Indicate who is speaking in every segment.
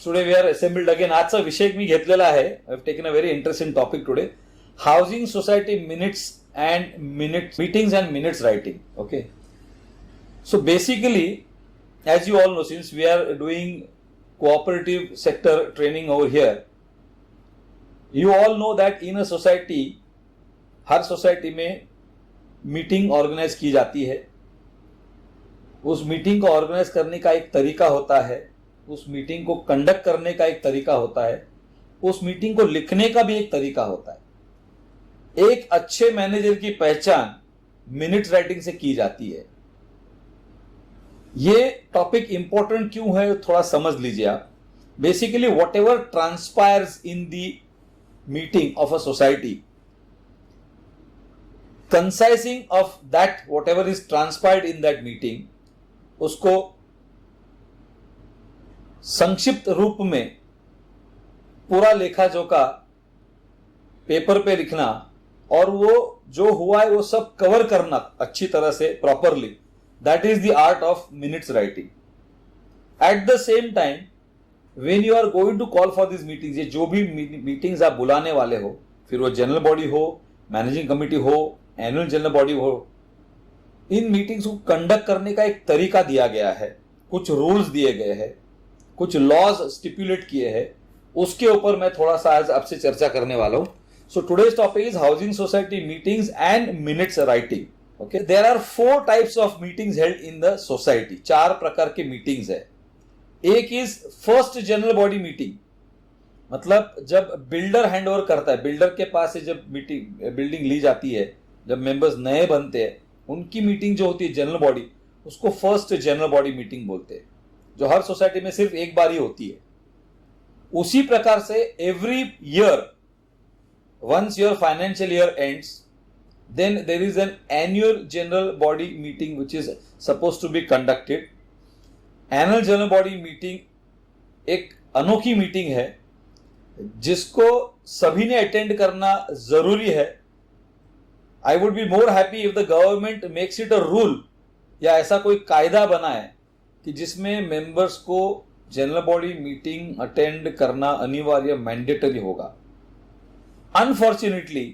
Speaker 1: Today we are assembled again. आजचा विषय मी घेतलेला आहे. I have taken a very interesting topic today. Housing society minutes and minutes meetings and minutes writing. Okay. So basically, as you all know, since we are doing cooperative sector training over here, you all know that in a society, her society में meeting organise की जाती है. उस meeting को organise करने का एक तरीका होता है, उस मीटिंग को कंडक्ट करने का एक तरीका होता है, उस मीटिंग को लिखने का भी एक तरीका होता है. एक अच्छे मैनेजर की पहचान मिनट्स राइटिंग से की जाती है. ये टॉपिक इंपॉर्टेंट क्यों है थोड़ा समझ लीजिए आप. Basically whatever transpires in the meeting of a society, concising of that whatever is transpired in that meeting, उसको संक्षिप्त रूप में पूरा लेखा जोखा पेपर पे लिखना और वो जो हुआ है वो सब कवर करना अच्छी तरह से properly, that is the art of minutes writing. At the same time when you are going to call for this meetings, ये जो भी मीटिंग्स आप बुलाने वाले हो, फिर वो जनरल बॉडी हो, मैनेजिंग कमिटी हो, एनुअल जनरल बॉडी हो, इन मीटिंग्स को कंडक्ट करने का एक तरीका दिया गया है, कुछ रूल्स दिए गए हैं, कुछ लॉज स्टिपुलेट किए हैं. उसके ऊपर मैं थोड़ा सा आज आपसे चर्चा करने वाला हूं. So today's topic is housing society meetings and minutes writing. Okay, there are 4 types of meetings held in the society. 4 प्रकार के मीटिंग्स है. एक is first general body meeting, मतलब जब बिल्डर हैंड ओवर करता है, बिल्डर के पास से जब बिल्डिंग ली जाती है, जब मेंबर्स नए बनते हैं, उनकी मीटिंग जो होती है जनरल बॉडी, उसको फर्स्ट जनरल बॉडी मीटिंग बोलते हैं, जो हर सोसाइटी में सिर्फ एक बार ही होती है. उसी प्रकार से every year, once your financial year ends, then there is an annual general body meeting which is suppose to be conducted. Annual general body meeting एक अनोखी मीटिंग है जिसको सभी ने अटेंड करना जरूरी है. I would be more happy if the government makes it a rule, या ऐसा कोई कायदा बनाए कि जिसमें मेंबर्स को जनरल बॉडी मीटिंग अटेंड करना अनिवार्य, मैंडेटरी होगा. अनफॉर्चुनेटली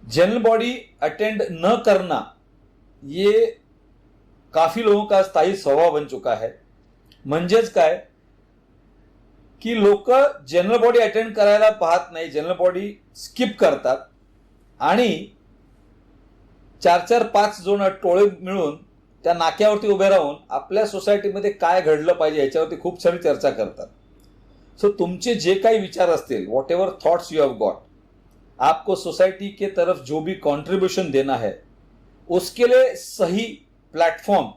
Speaker 1: जनरल बॉडी अटेंड न करना ये काफी लोगों का स्थायी स्वभाव बन चुका है. म्हणजेच काय की लोक जनरल बॉडी अटेंड करायला पाहत नाही, जनरल बॉडी स्किप करतात आणि 4-4, 5 जण टोळे मिळून त्या नाक्यावरती उभे राहून आपल्या सोसायटीमध्ये काय घडलं पाहिजे याच्यावरती खूप सारी चर्चा करतात. सो तुमचे जे काही विचार असतील, what ever thoughts you have got, आपको सोसाइटी के तरफ जो भी कंट्रीब्यूशन देना है, उसके लिए सही प्लेटफॉर्म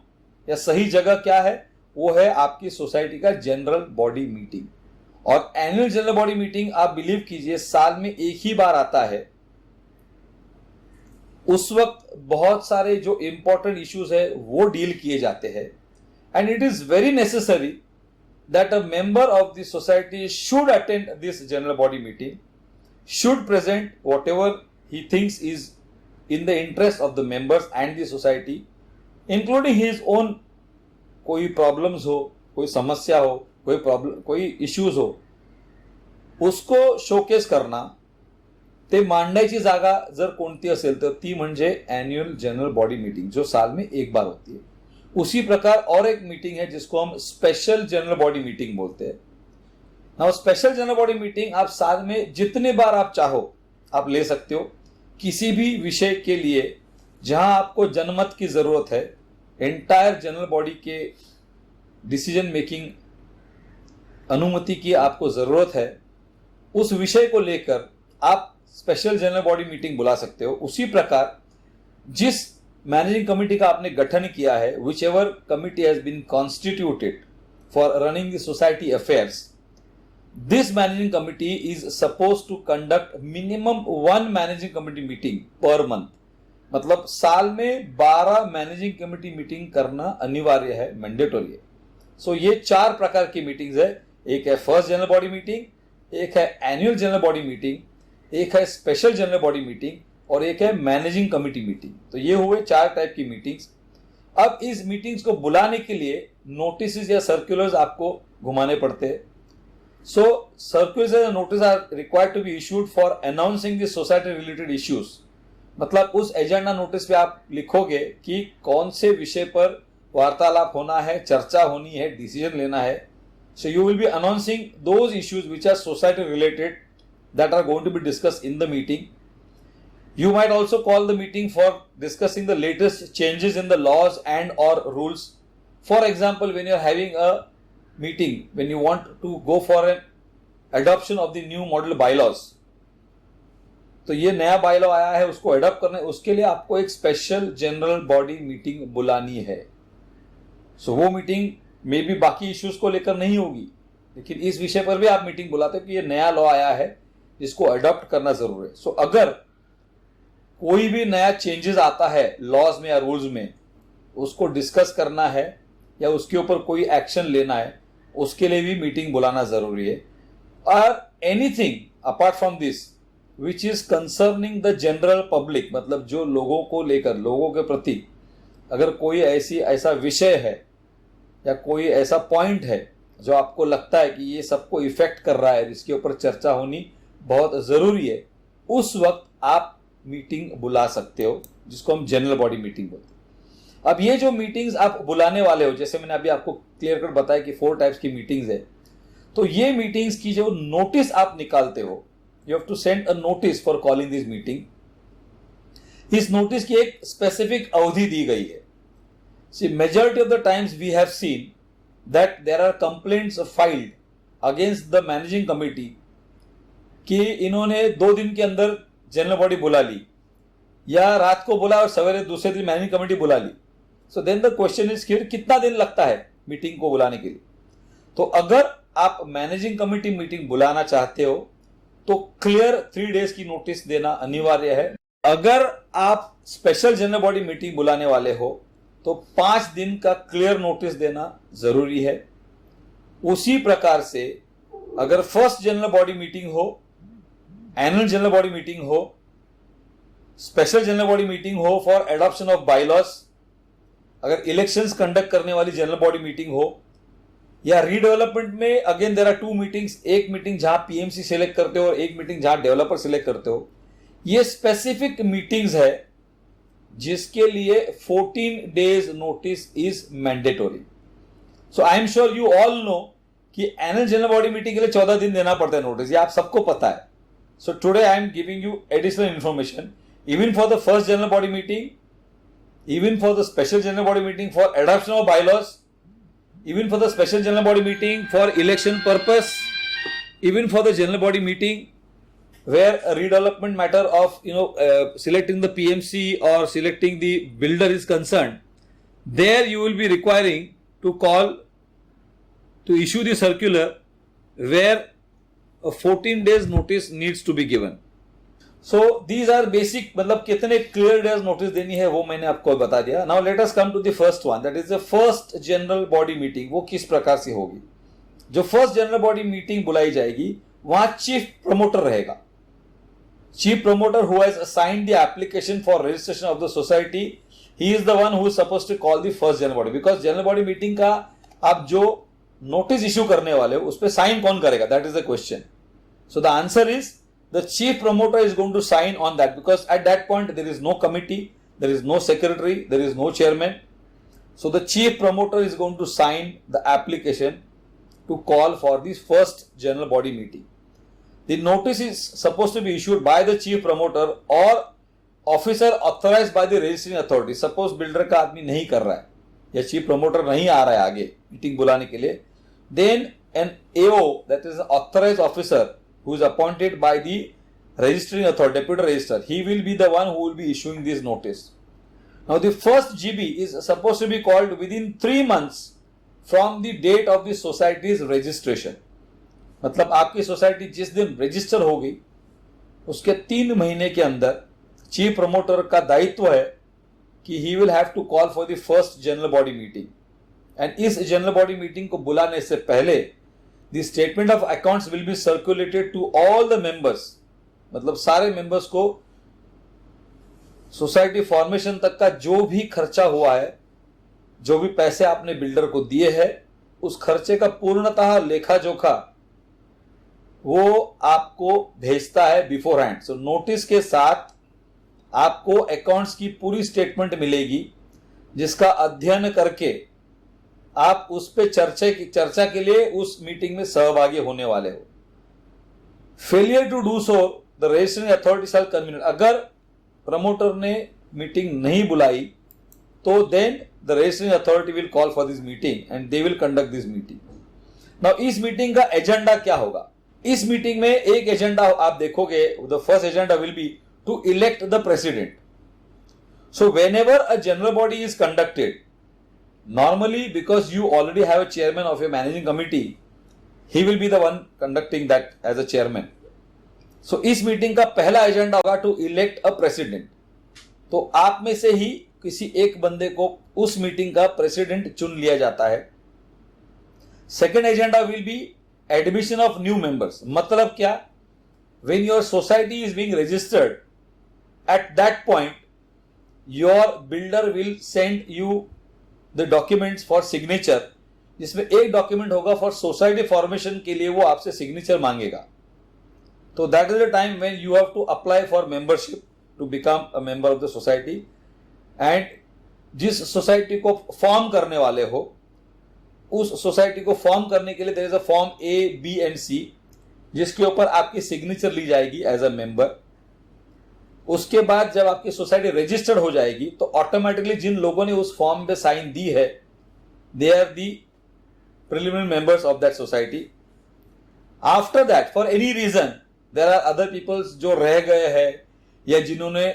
Speaker 1: या सही जगह क्या है, वो है आपकी सोसाइटी का जनरल बॉडी मीटिंग. और एनुअल जनरल बॉडी मीटिंग आप बिलीव कीजिए साल में एक ही बार आता है. उस वक्त बहुत सारे जो इंपॉर्टेंट इश्यूज है वो डील किए जाते हैं. And it is very necessary that a member of the society should attend this general body meeting, should present what ever he thinks is in the interest of the members and the society, including his own. कोई problems हो, कोई समस्या हो, कोई problem, कोई issues हो, उसको showcase करना. ते मांडायची जागा जर कोणती असेल तर ती म्हणजे एनुअल जनरल बॉडी मीटिंग, जो साल में एक बार होती है. उसी प्रकार और एक मीटिंग है जिसको हम स्पेशल जनरल बॉडी मीटिंग बोलते हैं. Now special general body meeting आप साल में जितने बार आप चाहो आप ले सकते हो, किसी भी विषय के लिए जहां आपको जनमत की जरूरत है, एंटायर जनरल बॉडी के डिसीजन मेकिंग अनुमति की आपको जरूरत है, उस विषय को लेकर आप स्पेशल जनरल बॉडी मीटिंग बुला सकते हो. उसी प्रकार जिस मैनेजिंग कमिटी का आपने गठन किया है, which ever committee has been constituted for running the society affairs, this managing committee is suppose to conduct minimum 1 managing committee meeting per month. मतलब साल में 12 मैनेजिंग कमिटी मीटिंग करना अनिवार्य है, मैंडेटरी है. सो ये 4 प्रकार की मीटिंग्स है. एक है फर्स्ट जनरल बॉडी मीटिंग, एक है एनुअल जनरल बॉडी मीटिंग, एक है स्पेशल जनरल बॉडी मीटिंग और एक है मैनेजिंग कमिटी मीटिंग. तो ये हुए 4 टाइप की मीटिंग्स. अब इस मीटिंग्स को बुलाने के लिए नोटिस या सर्कुलर्स आपको घुमाने पड़ते हैं. So circulars and notices are required to be issued for announcing the society related issues. मतलब उस एजेंडा नोटिस पे आप लिखोगे कि कौन से विषय पर वार्तालाप होना है, चर्चा होनी है, डिसीजन लेना है. So you will be announcing those issues which are society related that are going to be discussed in the meeting. You might also call the meeting for discussing the latest changes in the laws and or rules. For example, when you are having a meeting, when you want to go for an adoption of the new model bylaws, तो ये नया bylaw आया है, उसको adopt करना है, उसके लिए आपको एक स्पेशल जनरल बॉडी मीटिंग बुलानी है. सो वो मीटिंग में भी बाकी इश्यूज को लेकर नहीं होगी, लेकिन इस विषय पर भी आप मीटिंग बुलाते हो कि ये नया लॉ आया है, जिसको अडॉप्ट करना जरूर है. सो अगर कोई भी नया चेंजेस आता है लॉज में या रूल्स में, उसको डिस्कस करना है या उसके ऊपर कोई एक्शन लेना है, उसके लिए भी मीटिंग बुलाना जरूरी है. और anything apart from this which is concerning the general public, मतलब जो लोगों को लेकर, लोगों के प्रति अगर कोई ऐसा विषय है या कोई ऐसा पॉइंट है जो आपको लगता है कि ये सबको इफेक्ट कर रहा है, इसके ऊपर चर्चा होनी बहुत जरूरी है, उस वक्त आप मीटिंग बुला सकते हो, जिसको हम जनरल बॉडी मीटिंग बोलते हैं. अब ये जो मीटिंग्स आप बुलाने वाले हो, जैसे मैंने अभी आपको क्लियर कट बताया कि 4 टाइप्स की मीटिंग्स है, तो ये मीटिंग्स की जो नोटिस आप निकालते हो, you have to send a notice for calling this meeting. इस नोटिस की एक स्पेसिफिक अवधि दी गई है. See majority of the times we have seen that there are complaints filed against the managing committee कि इन्होंने 2 दिन के अंदर जनरल बॉडी बुला ली, या रात को बुला और सवेरे दूसरे दिन मैनेजिंग कमेटी बुला ली. So then the question is here, कितना दिन लगता है मीटिंग को बुलाने के लिए? तो अगर आप मैनेजिंग कमेटी मीटिंग बुलाना चाहते हो तो क्लियर 3 डेज की नोटिस देना अनिवार्य है. अगर आप स्पेशल जनरल बॉडी मीटिंग बुलाने वाले हो तो 5 दिन का क्लियर नोटिस देना जरूरी है. उसी प्रकार से अगर फर्स्ट जनरल बॉडी मीटिंग हो, एनुअल जनरल बॉडी मीटिंग हो, स्पेशल जनरल बॉडी मीटिंग हो फॉर एडॉप्शन ऑफ बायलॉज, अगर इलेक्शंस कंडक्ट करने वाली जनरल बॉडी मीटिंग हो, या रीडेवलपमेंट में अगेन देयर आर 2 मीटिंग्स, एक मीटिंग जहां पीएमसी सिलेक्ट करते हो और एक मीटिंग जहां डेवलपर सिलेक्ट करते हो. ये स्पेसिफिक मीटिंग्स है जिसके लिए 14 days notice is mandatory. So I am sure you all no कि एनुअल जनरल बॉडी मीटिंग के लिए 14 दिन देना पड़ता है नोटिस, ये आप सबको पता है. So today I am giving you additional information even for the first general body meeting, even for the special general body meeting for adoption of bylaws, even for the special general body meeting for election purpose, even for the general body meeting where a redevelopment matter of selecting the PMC or selecting the builder is concerned, there you will be requiring to call to issue the circular where a 14 days notice needs to be given. So these are basic, मतलब कितने clear days notice देनी है वो मैंने आपको बता दिया. Now let us come to the first one, that is the first general body meeting. वो किस प्रकार से होगी? जो first general body meeting बुलाई जाएगी वहां chief promoter रहेगा. Chief promoter who has assigned the application for registration of the society, he is the one who is supposed to call the first general body, because general body meeting का आप जो notice issue करने वाले हो उस पर sign कौन करेगा? That is the question. So the answer is the chief promoter is going to sign on that, because at that point there is no committee, there is no secretary, there is no chairman. So the chief promoter is going to sign the application to call for the first general body meeting. The notice is supposed to be issued by the chief promoter or officer authorized by the registering authority. Suppose builder का आदमी नहीं कर रहा है या chief promoter नहीं आ रहा है आगे मीटिंग बुलाने के लिए, then an AO, that is an authorized officer who is appointed by the registering authority, deputy registrar, he will be the one who will be issuing this notice. Now the first GB is supposed to be called within 3 months from the date of the society's registration. मतलब आपकी society जिस दिन register होगी उसके 3 महीने के अंदर chief promoter का दायित्व है कि he will have to call for the first general body meeting. And इस general body meeting को बुलाने से पहले the statement of accounts will be circulated to all the members. मतलब सारे मेंबर्स को सोसाइटी फॉर्मेशन तक का जो भी खर्चा हुआ है, जो भी पैसे आपने बिल्डर को दिए हैं, उस खर्चे का पूर्णतः लेखा जोखा वो आपको भेजता है बिफोर हैंड। सो नोटिस के साथ आपको अकाउंट्स की पूरी स्टेटमेंट मिलेगी, जिसका अध्ययन करके आप उस पे चर्चा के लिए उस मीटिंग में सहभागी होने वाले हो। Failure to do so the registering authority shall convene. अगर प्रमोटर ने मीटिंग नहीं बुलाई तो then the registering authority will call for this meeting and they will conduct this meeting. Now इस मीटिंग का एजेंडा क्या होगा? इस मीटिंग में एक एजेंडा आप देखोगे, the first agenda will be to elect the president. So whenever a general body is conducted, normally because you already have a chairman of your managing committee, he will be the one conducting that as a chairman. So इस meeting का पहला agenda होगा to elect a president. तो आप में से ही किसी एक बंदे को उस मीटिंग का प्रेसिडेंट चुन लिया जाता है। Second agenda will B admission of new members. मतलब क्या? When your society is being registered, at that point your builder will send you the documents for signature, जिसमें एक डॉक्यूमेंट होगा फॉर सोसाइटी फॉर्मेशन के लिए, वो आपसे सिग्नेचर मांगेगा। तो that is the time when you have to apply for membership to become a member of the society. And जिस सोसाइटी को फॉर्म करने वाले हो, उस सोसाइटी को फॉर्म करने के लिए there is a form A, B and C, जिसके ऊपर आपकी सिग्नेचर ली जाएगी एज अ मेंबर। उसके बाद जब आपकी सोसाइटी रजिस्टर्ड हो जाएगी तो ऑटोमेटिकली जिन लोगों ने उस फॉर्म पे साइन दी है, they are the preliminary members of that society. After that for any reason there are other peoples जो रह गए हैं या जिन्होंने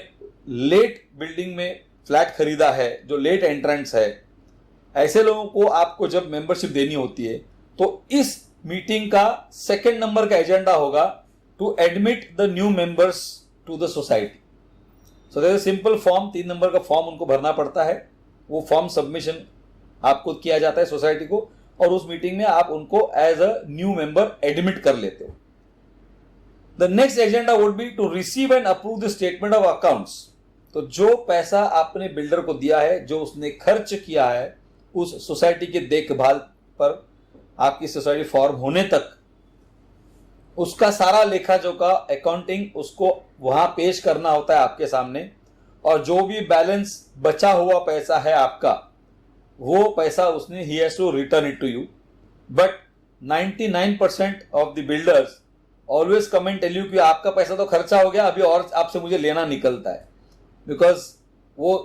Speaker 1: लेट बिल्डिंग में फ्लैट खरीदा है, जो लेट एंट्रेंट्स है, ऐसे लोगों को आपको जब मेंबरशिप देनी होती है तो इस मीटिंग का सेकेंड नंबर का एजेंडा होगा to admit the new members to the society. So there is simple form, 3 number का फॉर्म उनको भरना पड़ता है। वो फॉर्म सबमिशन आपको किया जाता है सोसाइटी को, और उस मीटिंग में आप उनको as a new member admit कर लेते हो। The next agenda would be to receive and approve the statement of accounts. तो जो पैसा आपने बिल्डर को दिया है, जो उसने खर्च किया है उस सोसाइटी के देखभाल पर, आपकी सोसाइटी फॉर्म होने तक, उसका सारा लेखा जोखा, अकाउंटिंग उसको वहां पेश करना होता है आपके सामने। और जो भी बैलेंस बचा हुआ पैसा है आपका, वो पैसा उसने ही has to return it to you. But 99% of the builders always come and tell you कि आपका पैसा तो खर्चा हो गया, अभी और आपसे मुझे लेना निकलता है। बिकॉज वो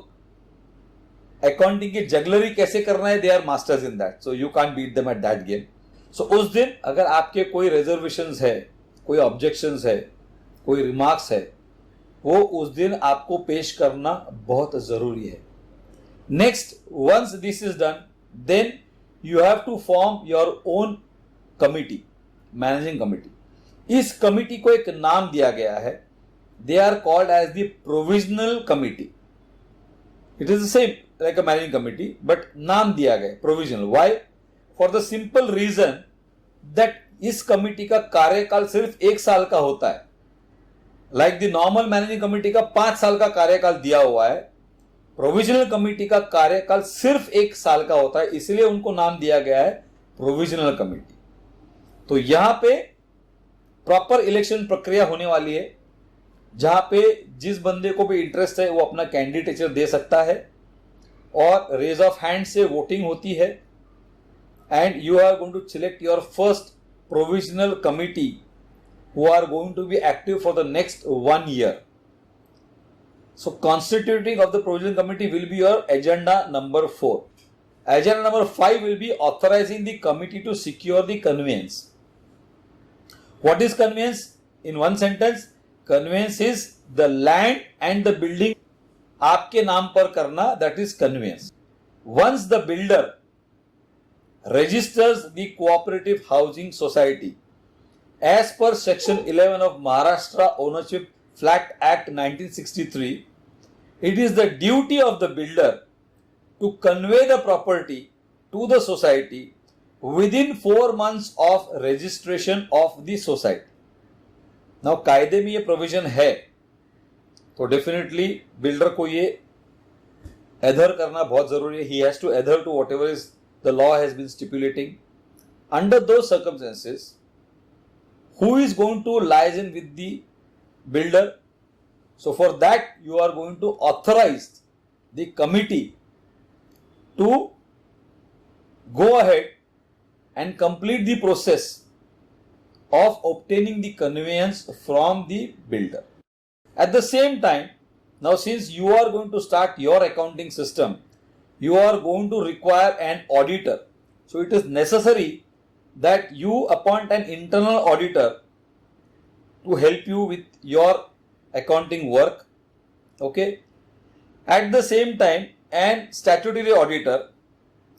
Speaker 1: अकाउंटिंग की जगलरी कैसे करना है, they are masters in that, so you can't beat them at that game. So उस दिन अगर आपके कोई रिजर्वेशंस है, कोई ऑब्जेक्शंस है, कोई रिमार्क्स है, वो उस दिन आपको पेश करना बहुत जरूरी है। Next, once this is done, then you have to form your own committee, managing committee. इस कमिटी को एक नाम दिया गया है, they are called as the provisional committee. It is the same like a managing committee, but नाम दिया गया provisional. Why? For the simple reason that इस कमिटी का कार्यकाल सिर्फ 1 साल का होता है। Like the normal managing committee का 5 साल का कार्यकाल दिया हुआ है, प्रोविजनल कमिटी का कार्यकाल सिर्फ 1 साल का होता है, इसलिए उनको नाम दिया गया है प्रोविजनल कमिटी। तो यहां पे प्रॉपर इलेक्शन प्रक्रिया होने वाली है, जहां पे जिस बंदे को भी इंटरेस्ट है वो अपना कैंडिडेचर दे सकता है, और रेज ऑफ हैंड से वोटिंग होती है। And you are going to select your first provisional committee who are going to be active for the next 1 year. So constituting of the provisional committee will be your agenda number 4. Agenda number 5 will be authorizing the committee to secure the conveyance. What is conveyance? In one sentence, conveyance is the land and the building आपके नाम पर करना, that is conveyance. Once the builder registers the cooperative housing society as per section 11 of Maharashtra Ownership Flat Act 1963, it is the duty of the builder to convey the property to the society within 4 months of registration of the society. Now कायदे में ये provision है, तो definitely builder को ये adder करना बहुत जरूरी है। He has to adhere to whatever is the law has been stipulating. under those circumstances, who is going to liaison with the builder? So for that, you are going to authorize the committee to go ahead and complete the process of obtaining the conveyance from the builder. At the same time, now since you are going to start your accounting system, you are going to require an auditor. So it is necessary that you appoint an internal auditor to help you with your accounting work. Okay. At the same time, an statutory auditor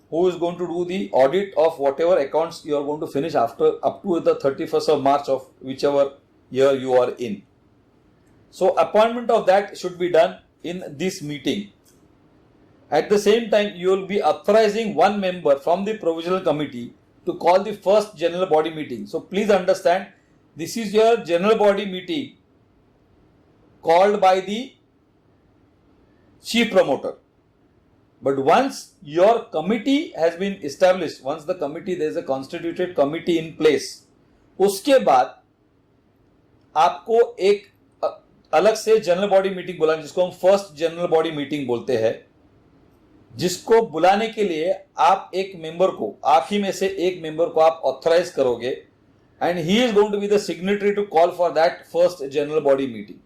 Speaker 1: who is going to do the audit of whatever accounts you are going to finish after up to the 31st of March of whichever year you are in. So appointment of that should be done in this meeting. At the same time, you will be authorizing one member from the provisional committee to call the first general body meeting. So please understand, this is your general body meeting called by the chief promoter. But once your committee has been established, once the committee, there is a constituted committee in place, उसके बाद आपको एक अलग से general body meeting बुलानी, जिसको हम first general body meeting बोलते हैं, जिसको बुलाने के लिए आप एक मेंबर को, आप ही में से एक मेंबर को आप ऑथराइज करोगे, and he is going to be the signatory to call for that first general body meeting.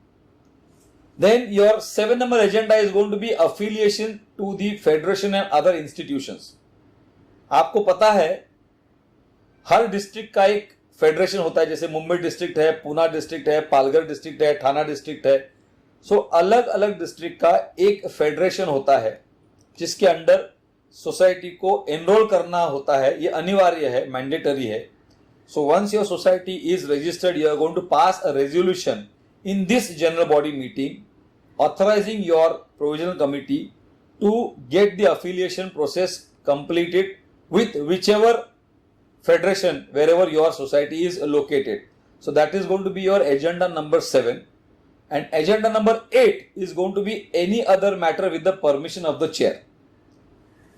Speaker 1: Then your 7 number agenda is going to be affiliation to the federation and other institutions. आपको पता है हर district का एक federation होता है, जैसे Mumbai district है, Pune district है, पालघर डिस्ट्रिक्ट है, ठाणा डिस्ट्रिक्ट है. सो अलग अलग डिस्ट्रिक्ट का एक फेडरेशन होता है जिसके अंडर सोसाइटी को एनरोल करना होता है. ये अनिवार्य है, मैंडेटरी है. So once your society is registered, you are going to pass a resolution in this general body meeting authorizing your provisional committee to get the affiliation process completed with whichever federation wherever your society is located. So that is going to be your agenda number 7, and agenda number 8 is going to be any other matter with the permission of the chair.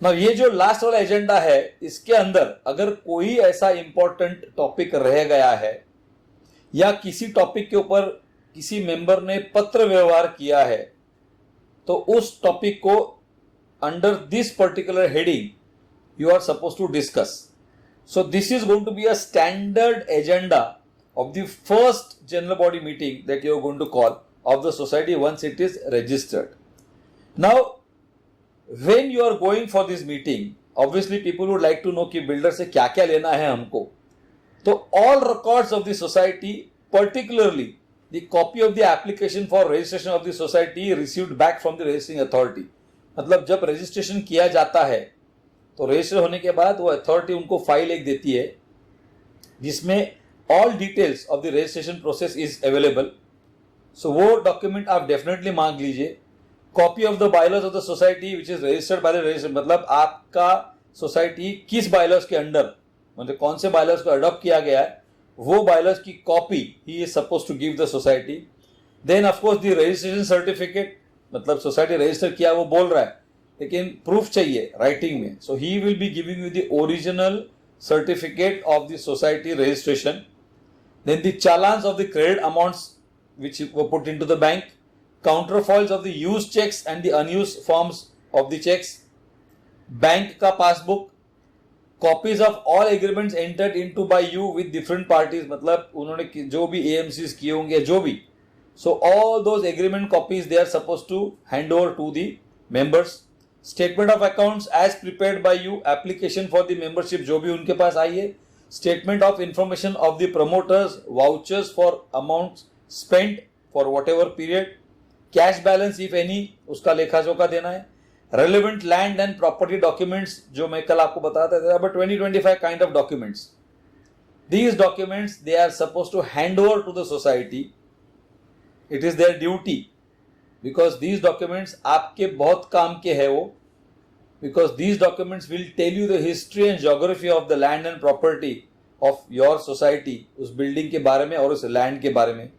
Speaker 1: Now ये जो last वाला agenda है, इसके अंदर अगर कोई ऐसा important topic रह गया है या किसी टॉपिक के ऊपर किसी मेंबर ने पत्र व्यवहार किया है, तो उस टॉपिक को under this particular heading you are suppose to discuss. So this is going to be a standard agenda of the first general body meeting that you are going to call of the society once it is registered. Now when you are going for this meeting, obviously people would like to know कि builder से क्या क्या लेना है हमको. तो all records of the society, particularly the copy of the application for registration of the society received back from the registering authority. मतलब जब रजिस्ट्रेशन किया जाता है तो रजिस्टर होने के बाद वो अथॉरिटी उनको फाइल एक देती है जिसमें all details of the registration process is available. So वो डॉक्यूमेंट आप डेफिनेटली मांग लीजिए. Copy of the bylaws of the society which is registered by the register, मतलब आपका सोसाइटी किस बायलॉज के अंडर, मतलब कौन से बायलॉज को अडॉप्ट किया गया है, वो बायलॉज की copy he is suppose to give the society. Then of course the registration certificate, मतलब सोसाइटी रजिस्टर किया वो बोल रहा है लेकिन प्रूफ चाहिए राइटिंग में. So he will be giving you the original certificate of the society registration. Then the challans of the credit amounts which were put into the bank, counterfoils of the used checks and the unused forms of the checks, bank का passbook, copies of all agreements entered into by you with different parties, मतलब उन्होंने जो भी AMCs किए होंगे जो भी, so all those agreement copies they are suppose to hand over to the members. Statement of accounts as prepared by you, application for the membership जो भी उनके पास आई है, statement of information of the promoters, vouchers for amount spent for what ever period, cash balance if any उसका लेखा जोखा देना है, relevant land and property documents जो मैं कल आपको बताता था, about 20-25 kind of documents. These documents they are supposed to hand over to the society. It is their duty because these documents आपके बहुत काम के है वो, because these documents will tell you the history and geography of the land and property of your society, उस building के बारे में और उस land के बारे में.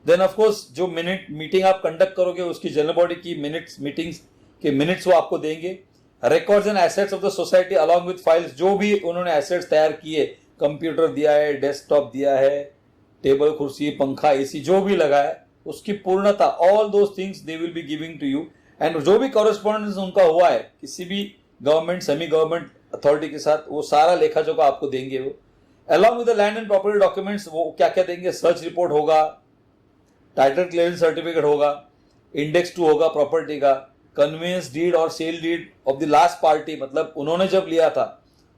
Speaker 1: Then of course जो मीटिंग आप कंडक्ट करोगे उसकी जनरल बॉडी की मिनट्स, मीटिंग्स के मिनट्स वो आपको देंगे. Records and assets of the society along with files, जो भी उन्होंने एसेट्स तैयार किए, कंप्यूटर दिया है, डेस्कटॉप दिया है, टेबल कुर्सी पंखा एसी जो भी लगा है उसकी पूर्णता, all those things they will be giving to you. And जो भी कॉरेस्पॉन्डेंस उनका हुआ है किसी भी गवर्नमेंट सेमी गवर्नमेंट अथॉरिटी के साथ, वो सारा लेखा जोखा आपको देंगे वो। Along with the land and property documents, वो क्या क्या देंगे, सर्च रिपोर्ट होगा, टाइटल क्लियरेंस सर्टिफिकेट होगा, इंडेक्स 2 होगा प्रॉपर्टी का, कन्वेंस डीड और sale deed of the last party, मतलब उन्होंने जब लिया था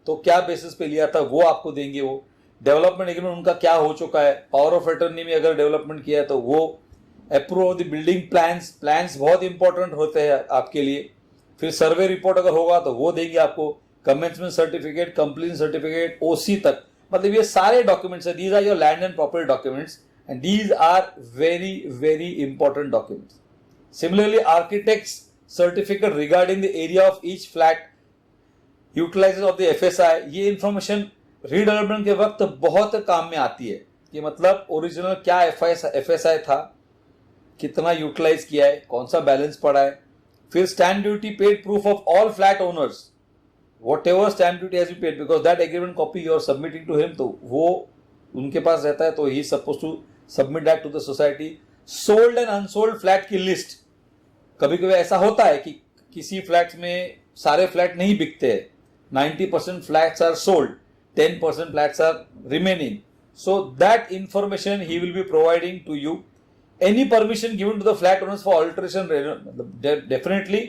Speaker 1: तो क्या बेसिस पे लिया था वो आपको देंगे वो। डेवलपमेंट एग्रीमेंट उनका क्या हो चुका है, पावर ऑफ अटर्नी में अगर डेवलपमेंट किया है तो वो, approve of the building plans बहुत इंपॉर्टेंट होते हैं आपके लिए। फिर सर्वे रिपोर्ट अगर होगा तो वो देंगे आपको, commencement certificate, completion certificate, OC तक, मतलब ये सारे डॉक्यूमेंट्स है। These are your land and property documents and these are very very important documents. Similarly architect's certificate regarding the area of each flat, utilisation of the FSI, ये information redevelopment के वक्त बहुत काम में आती है कि मतलब ओरिजिनल क्या एफएसआई था, कितना यूटिलाइज किया है, कौन सा बैलेंस पड़ा है। फिर stamp duty paid, proof of all flat owners, whatever stamp duty has been paid because that agreement copy you are submitting to him, तो वो उनके पास रहता है तो he suppose to submit that to the society. Sold and unsold flat की list, कभी कभी ऐसा होता है कि किसी फ्लैट में सारे फ्लैट नहीं बिकते हैं, 90% flats are sold, 10% flats are remaining. So that information he will be providing to you. Any permission given to the flat owners for alteration, definitely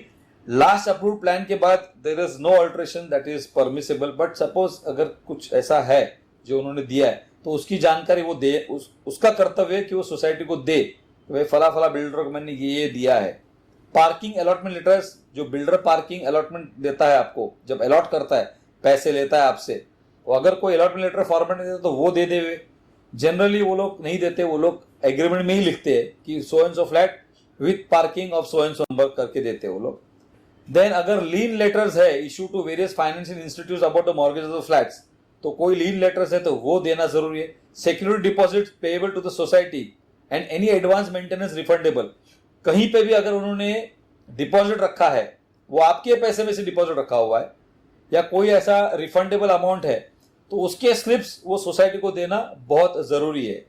Speaker 1: last approved plan के बाद there is no alteration that is permissible. But suppose अगर कुछ ऐसा है जो उन्होंने दिया है तो उसकी जानकारी वो दे, उसका कर्तव्य है कि वो सोसाइटी को दे, भाई फला फला बिल्डर को मैंने ये दिया है। पार्किंग अलॉटमेंट लेटर्स, जो बिल्डर पार्किंग अलॉटमेंट देता है आपको, जब अलॉट करता है पैसे लेता है आपसे, वो अगर कोई अलॉटमेंट लेटर फॉर्मेट नहीं देता तो वो दे देवे। जनरली वो लोग नहीं देते, वो लोग एग्रीमेंट में ही लिखते हैं कि so and so flat with parking of so and so number करके देते हैं वो लोग। देन अगर लीन लेटर्स है issue to various financial institutes about the mortgage of the flats, तो कोई लीन लेटर्स है तो वो देना जरूरी है। Security deposit payable to the society and any advance maintenance refundable, कहीं पे भी अगर उन्होंने डिपॉजिट रखा है, वो आपके पैसे में से डिपॉजिट रखा हुआ है या कोई ऐसा रिफंडेबल अमाउंट है तो उसके स्लिप्स वो सोसाइटी को देना बहुत जरूरी है।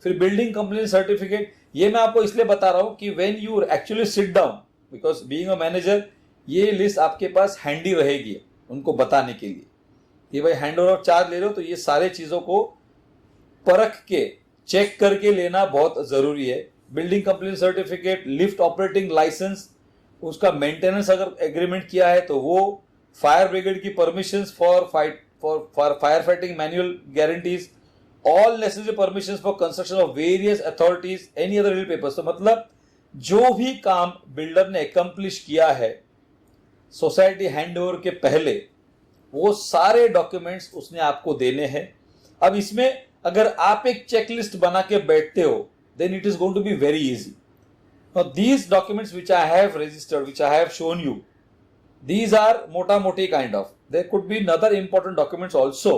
Speaker 1: फिर बिल्डिंग कंप्लीट सर्टिफिकेट, ये मैं आपको इसलिए बता रहा हूं कि when you actually sit down, because being a manager ये लिस्ट आपके पास हैंडी रहेगी उनको बताने के लिए कि भाई हैंड ओवर ऑफ चार्ज ले रहे हो तो ये सारे चीजों को परख के चेक करके लेना बहुत जरूरी है। Building complete certificate, lift operating licence, उसका मेंटेनेंस अगर एग्रीमेंट किया है तो वो, फायर ब्रिगेड की permissions for fire fighting manual guarantees, all necessary permissions for construction of various authorities, any other real papers. तो मतलब जो भी काम बिल्डर ने एकम्प्लिश किया है सोसाइटी हैंडओवर के पहले, वो सारे डॉक्यूमेंट्स उसने आपको देने हैं। अब इसमें अगर आप एक चेकलिस्ट बना के बैठते हो then it is going to be very easy. Now these documents which I have registered, which I have shown you, these are mota moti kind of. There could be another important documents also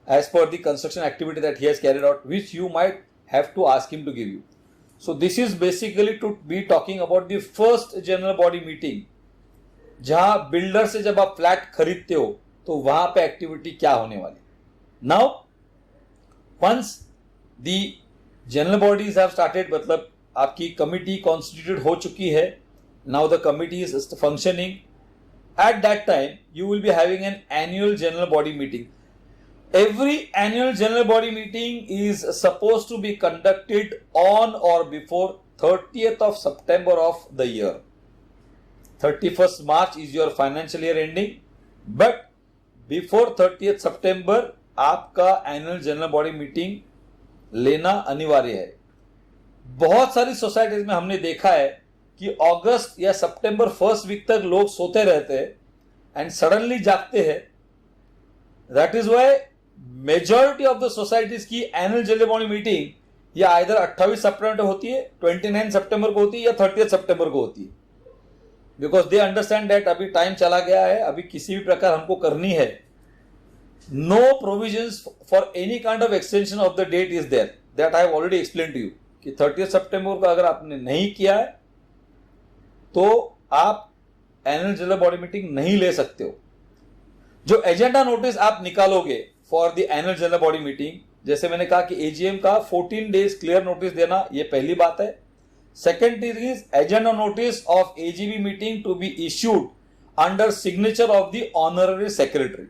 Speaker 1: as per the construction activity that he has carried out, which you might have to ask him to give you. So this is basically to be talking about the first general body meeting, जहां builder से जब आप flat खरीदते हो तो वहां पे activity क्या होने वाली। Now once the general bodies have started, मतलब आपकी कमिटी कॉन्स्टिट्यूटेड हो चुकी है, now the committee is functioning, at that time you will be having an annual general body meeting. Every annual general body meeting is suppose to be conducted on or before 30th of September of the year. 31st March is your financial year ending, but before 30th September आपका annual general body meeting लेना अनिवार्य है। बहुत सारी societies में हमने देखा है कि अगस्त या सितंबर फर्स्ट वीक तक लोग सोते रहते हैं एंड सडनली जागते हैं। That is why majority of the societies की एनुअल जनरल बॉडी मीटिंग या आइदर 28 सितंबर को होती है, 29 सितंबर को होती है या 30 सितंबर को होती है, बिकॉज दे अंडरस्टैंड दैट अभी टाइम चला गया है, अभी किसी भी प्रकार हमको करनी है। No provisions for any kind of extension of the date is there, that I have already explained to you कि 30 सितंबर को अगर आपने नहीं किया है तो आप एनुअल जनरल बॉडी मीटिंग नहीं ले सकते हो। जो एजेंडा नोटिस आप निकालोगे for the annual general body meeting, जैसे मैंने कहा कि एजीएम का 14 डेज क्लियर नोटिस देना, ये पहली बात है। Second thing is agenda notice of AGB meeting to be issued under signature of the honorary secretary.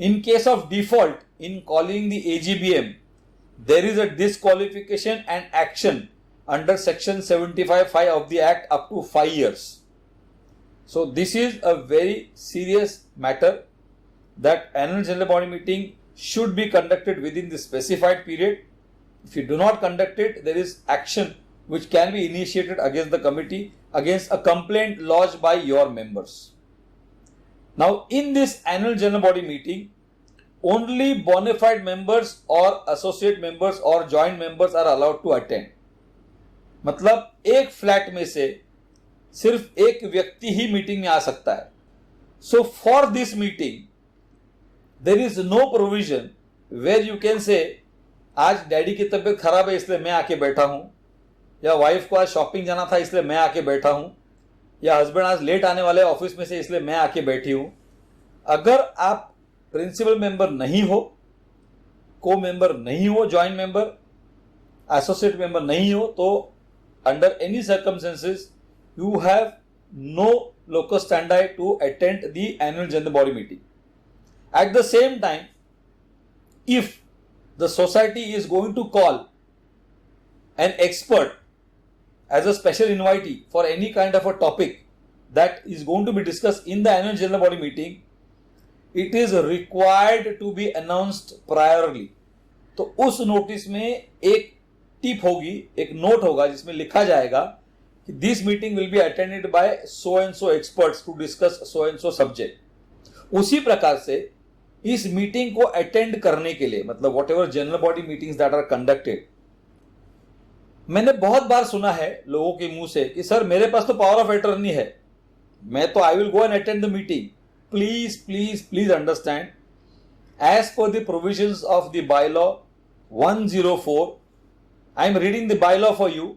Speaker 1: In case of default in calling the AGBM, there is a disqualification and action under section 75(5) of the Act up to 5 years. So this is a very serious matter that annual general body meeting should be conducted within the specified period. If you do not conduct it, there is action which can be initiated against the committee against a complaint lodged by your members. Now, in this annual general body meeting, only bona fide members or associate members or joint members are allowed to attend. मतलब एक flat में से सिर्फ एक व्यक्ति ही meeting में आ सकता है। So for this meeting, there is no provision where you can say आज डैडी की तबीयत खराब है इसलिए मैं आके बैठा हूं, या वाइफ को आज शॉपिंग जाना था इसलिए मैं आके बैठा हूं, या हस्बैंड आज लेट आने वाले ऑफिस में से इसलिए मैं आके बैठी हूं। अगर आप प्रिंसिपल मेंबर नहीं हो, को मेंबर नहीं हो, ज्वाइंट मेंबर, एसोसिएट मेंबर नहीं हो, तो under any circumstances you have no locus standi to attend the annual general body meeting. At the same time, if the society is going to call an expert as a special invitee for any kind of a topic that is going to be discussed in the annual general body meeting, it is required to be announced priorly. तो उस notice में एक tip होगी, एक note होगा जिसमें लिखा जाएगा कि this meeting will be attended by so and so experts to discuss so and so subject. उसी प्रकार से इस मीटिंग को अटेंड करने के लिए, मतलब whatever general body meetings that are conducted, मैंने बहुत बार सुना है लोगों के मुंह से कि सर मेरे पास तो पावर ऑफ अटॉर्नी है, मैं तो I will go and attend the meeting. Please please please understand, as per the provisions of the bylaw 104, I am reading the bylaw for you,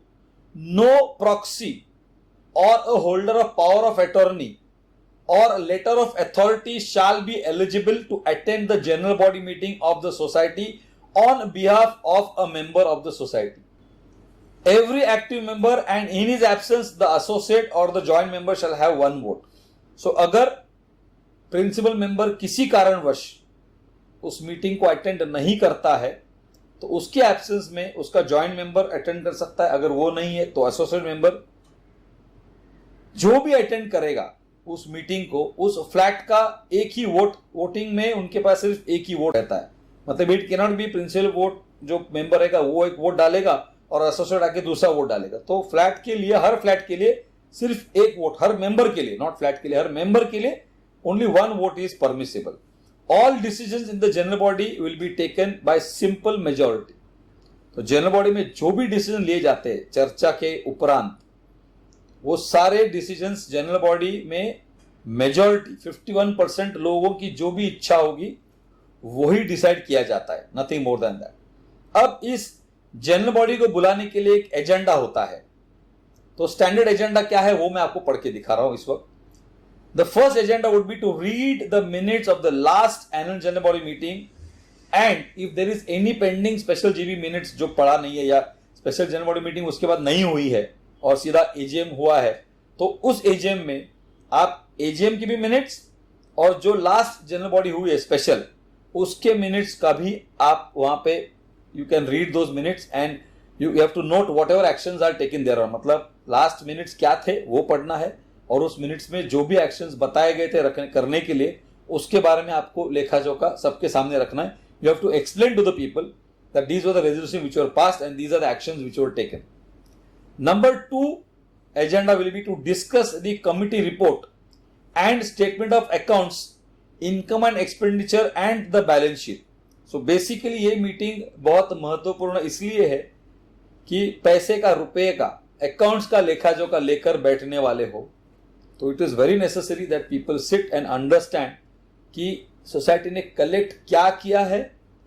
Speaker 1: no proxy और a holder of power of attorney or letter of authority shall be eligible to attend the general body meeting of the society on behalf of a member of the society. Every active member and in his absence the associate or the joint member shall have one vote. So अगर principal member किसी कारणवश उस meeting को attend नहीं करता है तो उसके एब्सेंस में उसका जॉइंट मेंबर अटेंड कर सकता है। अगर वो नहीं है तो एसोसिएट मेंबर, जो भी अटेंड करेगा उस मीटिंग को, उस फ्लैट का एक ही वोटिंग में उनके पास सिर्फ एक ही वोट रहता है। मतलब it can not be principal vote, जो मेंबर रहेगा वो एक वोट डालेगा और एसोसिएट आके दूसरा वोट डालेगा। तो फ्लैट के लिए, हर फ्लैट के लिए सिर्फ एक वोट, हर मेंबर के लिए, नॉट फ्लैट के लिए, हर मेंबर के लिए only one vote is permissible. All decisions in the general body will be taken by simple majority. तो जनरल बॉडी में जो भी डिसीजन लिए जाते हैं चर्चा के उपरांत, वो सारे डिसीजंस जनरल बॉडी में मेजॉरिटी 51% लोगों की जो भी इच्छा होगी वही डिसाइड किया जाता है, नथिंग मोर देन दैट। अब इस जनरल बॉडी को बुलाने के लिए एक एजेंडा होता है। तो स्टैंडर्ड एजेंडा क्या है वो मैं आपको पढ़ के दिखा रहा हूं इस वक्त। The first agenda would be to read the minutes of the last annual general body meeting and if there is any pending special GB minutes जो पढ़ा नहीं है या स्पेशल जनरल बॉडी मीटिंग उसके बाद नहीं हुई है और सीधा एजीएम हुआ है, तो उस एजीएम में आप एजीएम की भी मिनट्स और जो लास्ट जनरल बॉडी हुई है स्पेशल उसके मिनट्स का भी आप वहां पे you can read those minutes and you have to note whatever actions are taken there. मतलब लास्ट मिनट्स क्या थे वो पढ़ना है और उस मिनट्स में जो भी एक्शंस बताए गए थे करने के लिए उसके बारे में आपको लेखा जोखा सबके सामने रखना है। You have to explain to the people that these were the resolution which were passed and these are the actions which were taken. Number 2 agenda will be to discuss the committee report and statement of accounts, income and expenditure and the balance sheet. So basically ये meeting बहुत महत्वपूर्ण इसलिए है कि पैसे का, रुपए का, अकाउंट्स का लेखा जोखा लेकर बैठने वाले हो। तो it is very necessary that people sit and understand कि सोसाइटी ने कलेक्ट क्या किया है,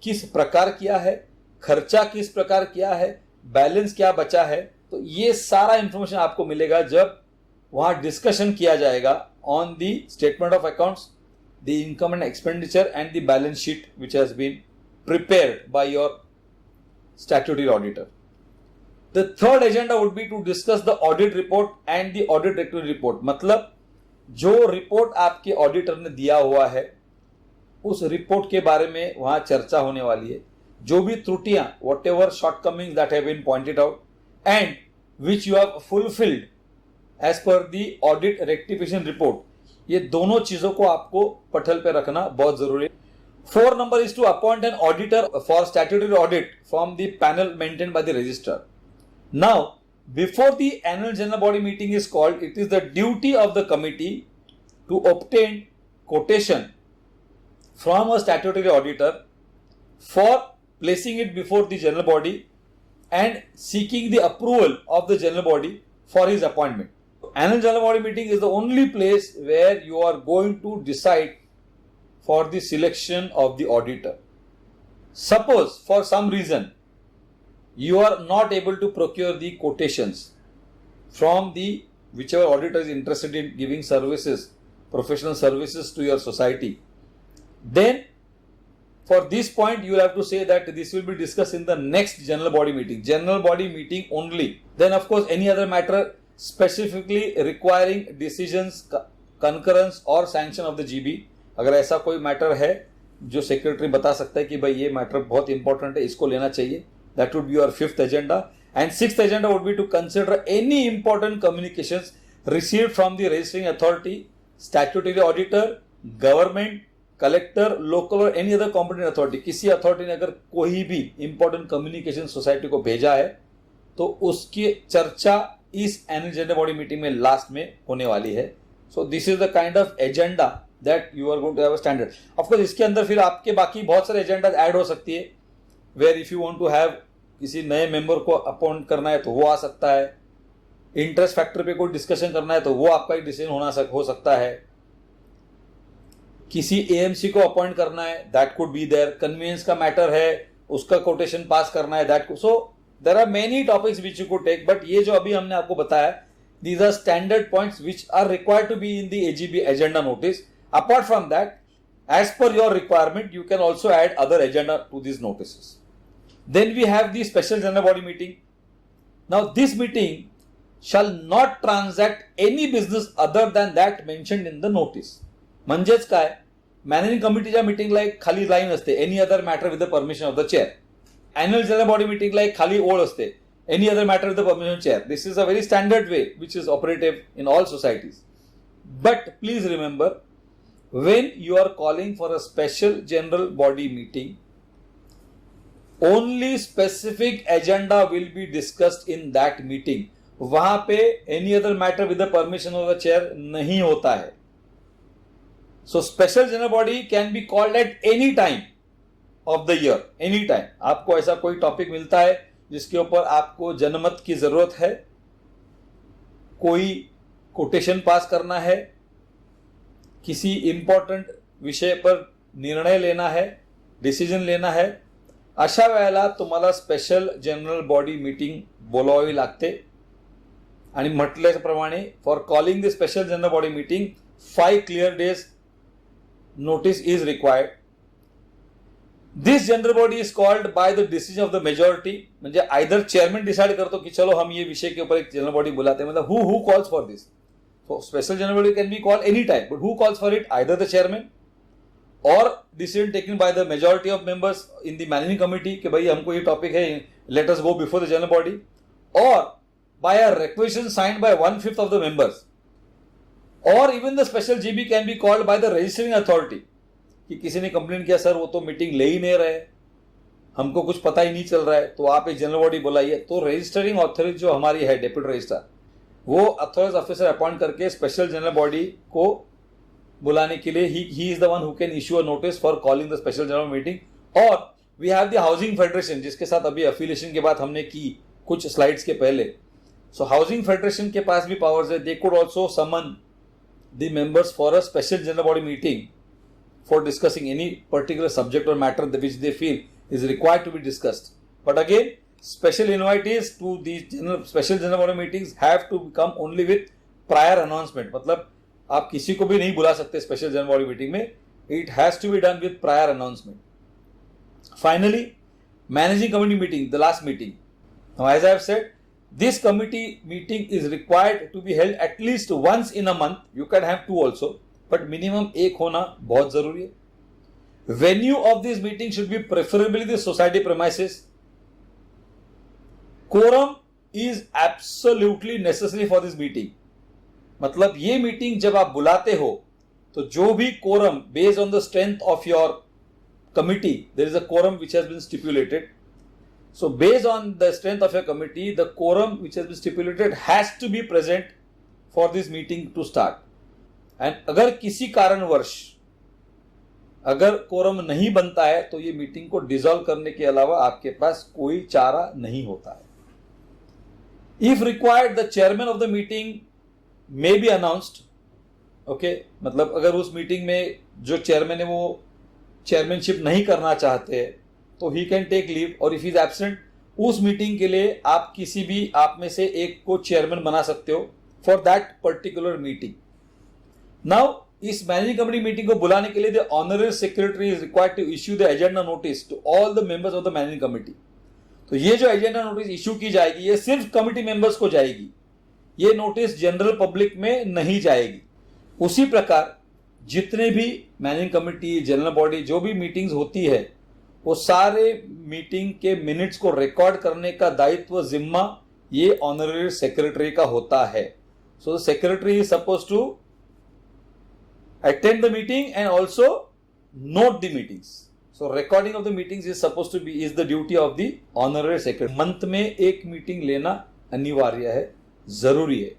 Speaker 1: किस प्रकार किया है, खर्चा किस प्रकार किया है, बैलेंस क्या बचा है। तो ये सारा इंफॉर्मेशन आपको मिलेगा जब वहां डिस्कशन किया जाएगा on the statement of accounts, the income and expenditure and the balance sheet which has been prepared by your statutory auditor. The third agenda would be to discuss the audit report and the audit directory report. मतलब जो report आपके auditor ने दिया हुआ है उस report के बारे में वहां चर्चा होने वाली है. जो भी त्रुटियां, whatever shortcomings that have been pointed out and which you have fulfilled as per the audit rectification report, ये दोनों चीजों को आपको पटल पे रखना बहुत जरूरी है. 4 number is to appoint an auditor for statutory audit from the panel maintained by the registrar. Now, before the annual general body meeting is called, it is the duty of the committee to obtain quotation from a statutory auditor for placing it before the general body and seeking the approval of the general body for his appointment. Annual general body meeting is the only place where you are going to decide for the selection of the auditor. Suppose for some reason you are not able to procure the quotations from the whichever auditor is interested in giving services, professional services to your society, then for this point you will have to say that this will be discussed in the next general body meeting only. Then of course any other matter specifically requiring decisions, concurrence or sanction of the GB, अगर ऐसा कोई matter है जो secretary बता सकता है कि भाई ये मैटर बहुत इंपॉर्टेंट है, इसको लेना चाहिए, that would be your 5th agenda. And 6th agenda would be to consider any important communications received from the registering authority, statutory auditor, government, collector, local or any other competent authority. किसी authority ने अगर कोई भी important communication society को भेजा है तो उसकी चर्चा इस एनुअल जनरल बॉडी मीटिंग में लास्ट में होने वाली है. So this is the kind of agenda that you are going to have a standard. Of course इसके अंदर फिर आपके बाकी बहुत सारे एजेंडा ऐड हो सकती है. Where if you want to have किसी नए मेंबर को अपॉइंट करना है तो वो आ सकता है. इंटरेस्ट फैक्टर पे कोई डिस्कशन करना है तो वो आपका एक डिसीजन हो सकता है. किसी एएमसी को अपॉइंट करना है, that could be there. Convenience का मैटर है, उसका कोटेशन पास करना है, that. So there are many topics which you could take, but ये जो अभी हमने आपको बताया, these are standard points which are required to be in the AGB agenda notice. Apart from that, as per your requirement, you can also add other agenda to these notices. Then we have the special general body meeting. Now this meeting shall not transact any business other than that mentioned in the notice. म्हणजेच काय, managing कमिटीच्या मीटिंगला एक खाली line असते, any other matter with the permission of the chair. Annual general body मीटिंगला एक खाली ओळ असते, any other matter with the permission of chair. This is a very standard way which is operative in all societies. But please remember, when you are calling for a special general body meeting, only specific agenda will be discussed in that meeting. वहां पे any other matter with the permission of the chair नहीं होता है. So special general body can be called at any time of the year, any time. आपको ऐसा कोई topic मिलता है जिसके ऊपर आपको जनमत की जरूरत है, कोई कोटेशन पास करना है, किसी इंपॉर्टंट विषय पर निर्णय लेना है, डिसिजन लेना है, अशा वेळेला तुम्हाला स्पेशल जनरल बॉडी मीटिंग बोलावावी लागते. आणि म्हटल्याप्रमाणे for calling the special general body meeting 5 clear days notice is required. This general body is called by the decision of the majority. म्हणजे either chairman decide करतो कि चलो हम ये विषय के ऊपर एक general body बुलाते हैं. मतलब who calls for this? So special general body can be called any time, but who calls for it? Either the chairman or decision taken by the majority of members in the managing committee कि भाई हमको ये topic है, let us go before the general body, or by a requisition signed by 1/5 of the members, or even the special GB can be called by the registering authority. कि किसी ने complain किया, sir वो तो meeting ले ही नहीं रहे, हमको कुछ पता ही नहीं चल रहा है, तो आप एक जनरल बॉडी बुलाइए. तो रजिस्टरिंग अथॉरिटी जो हमारी है, डेप्यूटी रजिस्ट्रार, वो अथॉराइज ऑफिसर अपॉइंट करके स्पेशल जनरल बॉडी को बुलाने के लिए he is the one who can issue a notice for calling the special general meeting. और we have the housing federation, जिसके साथ अभी एफिलिएशन की बात हमने की कुछ स्लाइड्स के पहले. सो हाउसिंग फेडरेशन के पास भी पावर्स है. They could also summon the members for a special general body meeting for discussing any particular subject or matter which they feel is required to be discussed. But again, special invitees to these special general body meetings have to come only with prior announcement, मतलब आप किसी को भी नहीं बुला सकते special general body meeting में. It has to be done with prior announcement. Finally, managing committee meeting, the last meeting. Now, as I have said, this committee meeting is required to be held at least once in a month. You can have two also, but minimum एक होना बहुत जरूरी है. Venue of this meeting should be preferably the society premises. Quorum is absolutely necessary for this meeting. मतलब ये meeting जब आप बुलाते हो तो जो भी quorum based on the strength of your committee, there is a quorum which has been stipulated. So based on the strength of your committee, the quorum which has been stipulated has to be present for this meeting to start. And अगर किसी कारणवश अगर quorum नहीं बनता है तो ये meeting को डिसॉल्व करने के अलावा आपके पास कोई चारा नहीं होता है. If required, the chairman of the meeting may be announced. Okay, मतलब अगर उस मीटिंग में जो चेयरमैन है वो चेयरमैनशिप नहीं करना चाहते हैं तो ही कैन टेक लीव, और इफ इज एब्सेंट उस मीटिंग के लिए आप किसी भी आप में से एक को चेयरमैन बना सकते हो for that particular meeting. Now इस मैनेजिंग कमेटी मीटिंग को बुलाने के लिए the honorary secretary is required to issue the agenda notice to all the members of the managing committee. तो ये जो एजेंडा नोटिस इश्यू की जाएगी ये सिर्फ कमेटी मेंबर्स को जाएगी, ये नोटिस जनरल पब्लिक में नहीं जाएगी. उसी प्रकार जितने भी मैनेजिंग कमेटी, जनरल बॉडी, जो भी मीटिंग्स होती है वो सारे मीटिंग के मिनट्स को रिकॉर्ड करने का दायित्व, जिम्मा ये ऑनररी सेक्रेटरी का होता है. So the secretary is suppose to attend the meeting and also note the meetings. So recording of the meetings is suppose to be is the duty of the honorary secretary. Month में एक meeting लेना अनिवार्य है, जरूरी है.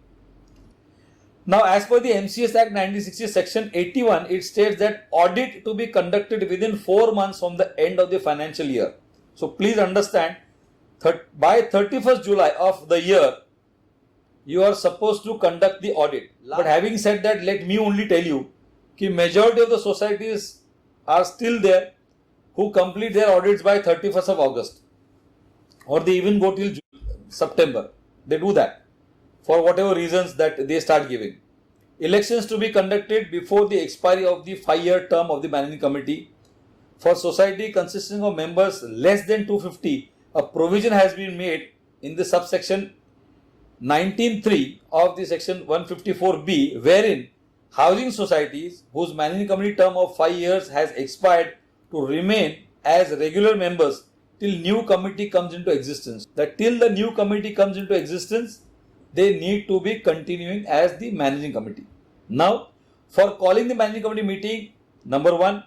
Speaker 1: Now, as per the MCS Act 1960 Section 81, it states that audit to be conducted within 4 months from the end of the financial year. So, please understand, by 31st July of the year, you are supposed to conduct the audit. But having said that, let me only tell you that majority of the societies are still there who complete their audits by 31st of August, or they even go till September. They do that for whatever reasons that they start giving. Elections to be conducted before the expiry of the 5-year term of the managing committee. For society consisting of members less than 250, a provision has been made in the subsection 19(3) of the section 154B, wherein housing societies whose managing committee term of 5 years has expired to remain as regular members till new committee comes into existence. That till the new committee comes into existence, they need to be continuing as the managing committee. Now, for calling the managing committee meeting, number 1,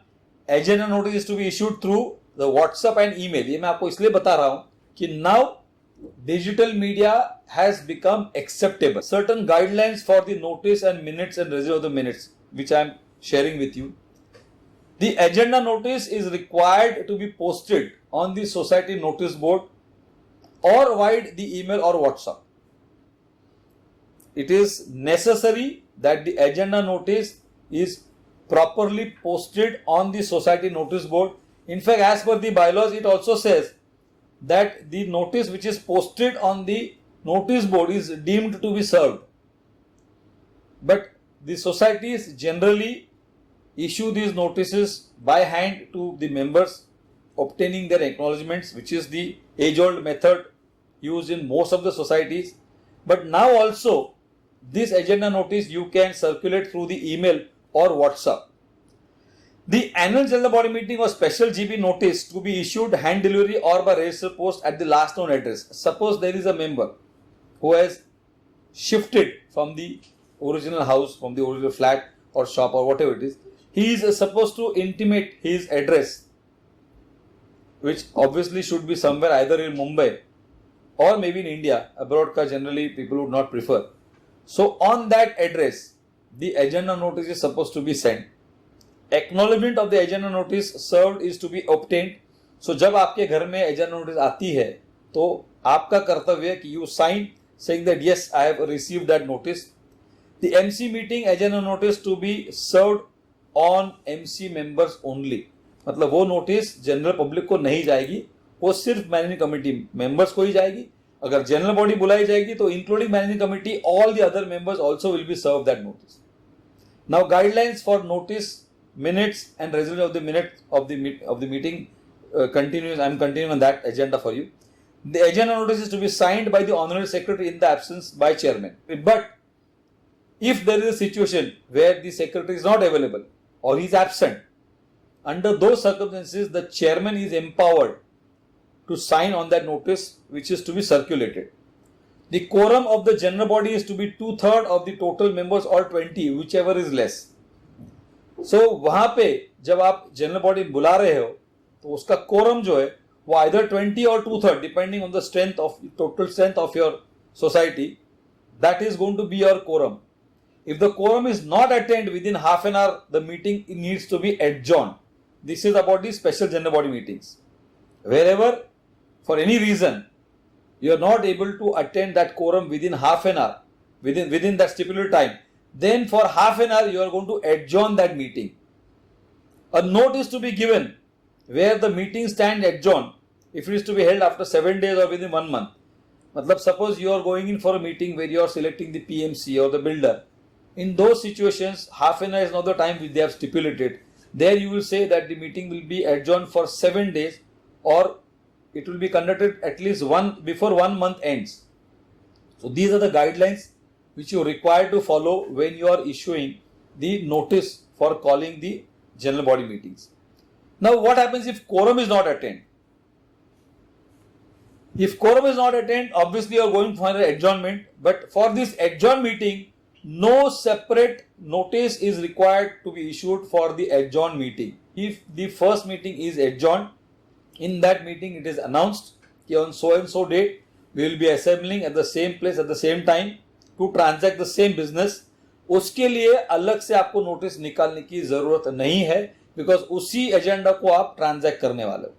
Speaker 1: agenda notice is to be issued through the WhatsApp and email. ये मैं आपको इसलिए बता रहा हूं कि now digital media has become acceptable. Certain guidelines for the notice and minutes and result of the minutes, which I am sharing with you. The agenda notice is required to be posted on the society notice board or via the email or WhatsApp. It is necessary that the agenda notice is properly posted on the society notice board. In fact, as per the bylaws, it also says that the notice which is posted on the notice board is deemed to be served. But the societies generally issue these notices by hand to the members, obtaining their acknowledgements, which is the age-old method used in most of the societies. But now also, this agenda notice you can circulate through the email or WhatsApp. The annual general body meeting or special GB notice to be issued hand delivery or by registered post at the last known address. Suppose there is a member who has shifted from the original house, from the original flat or shop or whatever it is. He is supposed to intimate his address, which obviously should be somewhere either in Mumbai or maybe in India. Abroad ka generally people would not prefer. So on that address, the agenda notice is supposed to be sent. Acknowledgement of the agenda notice served is to be obtained. So जब आपके घर में agenda notice आती है तो आपका कर्तव्य है कि you sign saying that yes, I have received that notice. The MC meeting agenda notice to be served on MC members only. मतलब वो नोटिस जनरल पब्लिक को नहीं जाएगी, वो सिर्फ मैनेजिंग कमेटी मेंबर्स को ही जाएगी. अगर जनरल बॉडी बुलाई जाएगी तो including managing committee all the other members also will be serve that notice. Now guidelines for notice minutes and resolution of the minutes of the meeting continues. I am continuing on that agenda for you. The agenda notice is to be signed by the honorary secretary in the absence by chairman. But if there is a situation where the secretary is not available or he is absent, under those circumstances the chairman is empowered to sign on that notice which is to be circulated. The quorum of the general body is to be 2/3 of the total members or 20, whichever is less. सो वहां पे जब आप general body बुला रहे हो तो उसका quorum जो है वो आइदर 20 और 2/3 depending on the strength of total strength of your society, that is going to be your quorum. If the quorum is not attend within half an hour, the meeting needs to be adjourn. This is about the special general body meetings. Wherever for any reason you are not able to attend that quorum within half an hour, within that stipulated time, then for half an hour you are going to adjourn that meeting. A note is to be given where the meeting stand adjourned if it is to be held after 7 days or within 1 month. Matlab, suppose you are going in for a meeting where you are selecting the PMC or the builder. In those situations, half an hour is not the time which they have stipulated. There you will say that the meeting will be adjourned for 7 days or it will be conducted at least before 1 month ends. So these are the guidelines which you are required to follow when you are issuing the notice for calling the general body meetings. Now what happens if quorum is not attained? If quorum is not attained, obviously you are going for an adjournment, but for this adjourned meeting, no separate notice is required to be issued for the adjourned meeting. If the first meeting is adjourned, in that meeting it is announced that on so and so date we will be assembling at the same place at the same time to transact the same business. उसके लिए अलग से आपको notice निकालने की जरूरत नहीं है, बिकॉज उसी एजेंडा को आप ट्रांजैक्ट करने वाले हो.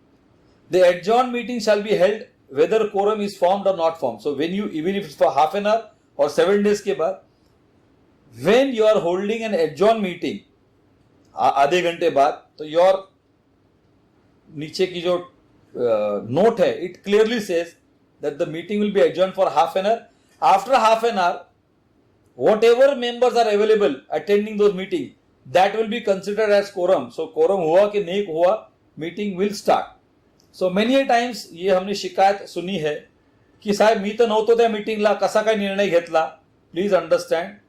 Speaker 1: The adjourn meeting shall be held whether quorum is formed और not form. So when you even if for half an hour और 7 डेज के बाद when you are holding an adjourn meeting आधे घंटे बाद, तो योर नीचे की जो नोट है it clearly says that the meeting will B adjourn for half an our. After half an our whatever members are available attending those meeting, that will be considered as quorum. So quorum हुआ कि नहीं हुआ, meeting will start. So many a times ये हमने शिकायत सुनी है की साहेब मी तर नव्हतो त्या मीटिंगला, कसा काय निर्णय घेतला. Please understand,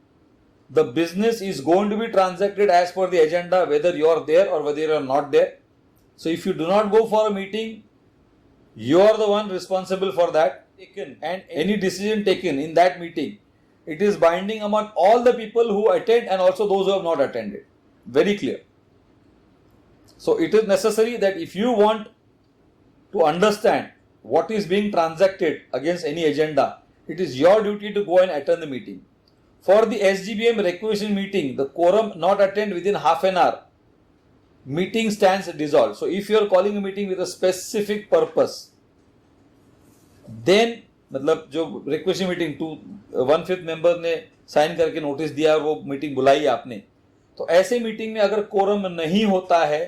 Speaker 1: the business is going to be transacted as per the agenda whether you are there or whether you are not there. So if you do not go for a meeting, you are the one responsible for that taken, and any decision taken in that meeting, it is binding among all the people who attend and also those who have not attended. Very clear. So it is necessary that if you want to understand what is being transacted against any agenda, it is your duty to go and attend the meeting. For the SGBM requisition meeting, the quorum not attend within half an hour, meeting stands dissolved. So if you are calling a meeting with a specific purpose, then मतलब जो request meeting 1/5 member ने sign करके notice दिया और वो meeting बुलाई आपने, तो ऐसे मीटिंग में अगर कोरम नहीं होता है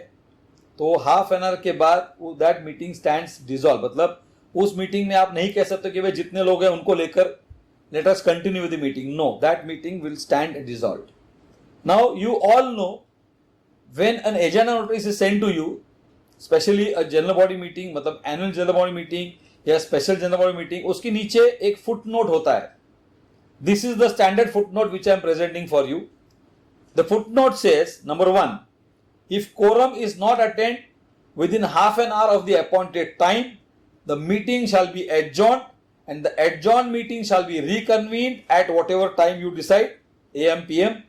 Speaker 1: तो हाफ एन आवर के बाद दैट मीटिंग स्टैंड्स डिसॉल्व. मतलब उस मीटिंग में आप नहीं कह सकते कि भाई जितने लोग हैं उनको लेकर let us continue with the meeting. No, that meeting will stand dissolve. Now you all know when an agenda notice is send to you, specially a general body meeting, मतलब एनुअल जनरल बॉडी मीटिंग या special general body meeting, उसके नीचे एक foot note होता है. This is the standard foot note which I am presenting for you. The foot note says, number 1, if quorum is not attained within half an hour of the appointed time, the meeting shall be adjourned and the adjourned meeting shall be reconvened at whatever time you decide, AM, PM,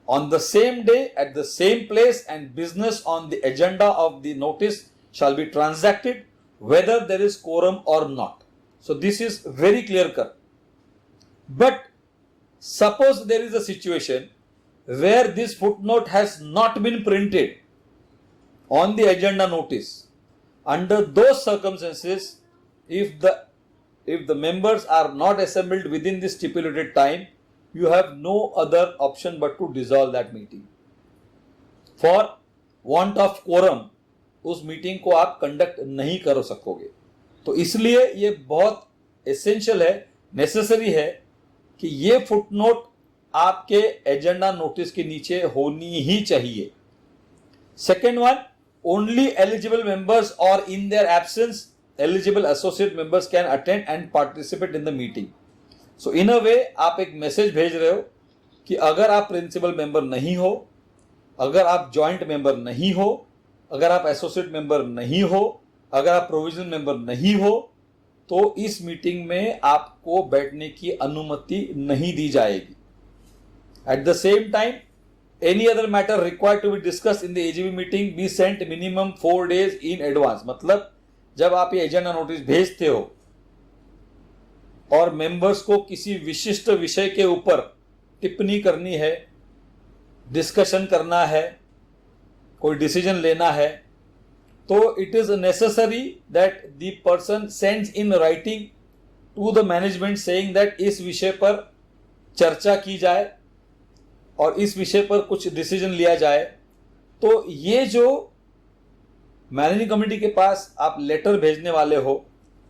Speaker 1: on the same day at the same place, and business on the agenda of the notice shall be transacted whether there is quorum or not. So this is very clear cut. But suppose there is a situation where this footnote has not been printed on the agenda notice. Under those circumstances, if the members are not assembled within the stipulated time, you have no other option but to dissolve that meeting. For want of quorum, उस meeting को आप conduct नहीं कर सकोगे. तो इसलिए ये बहुत एसेंशियल है, नेसेसरी है कि ये फुटनोट आपके एजेंडा नोटिस के नीचे होनी ही चाहिए. Second one, only eligible members और in their absence eligible associate members can attend and participate in the meeting. So in a way आप एक मैसेज भेज रहे हो कि अगर आप प्रिंसिपल मेंबर नहीं हो, अगर आप जॉइंट मेंबर नहीं हो, अगर आप एसोसिएट मेंबर नहीं हो, अगर आप प्रोविजनल मेंबर नहीं हो, तो इस मीटिंग में आपको बैठने की अनुमति नहीं दी जाएगी. At the same time, any other matter required to be discuss in the AGB meeting be sent minimum 4 days in advance. मतलब जब आप ये एजेंडा नोटिस भेजते हो और मेंबर्स को किसी विशिष्ट विषय के ऊपर टिप्पणी करनी है, डिस्कशन करना है, कोई डिसीजन लेना है, तो it is necessary that the person sends in writing to the management saying that इस विषय पर चर्चा की जाए और इस विषय पर कुछ डिसीजन लिया जाए. तो ये जो मैनेजिंग कमेटी के पास आप लेटर भेजने वाले हो,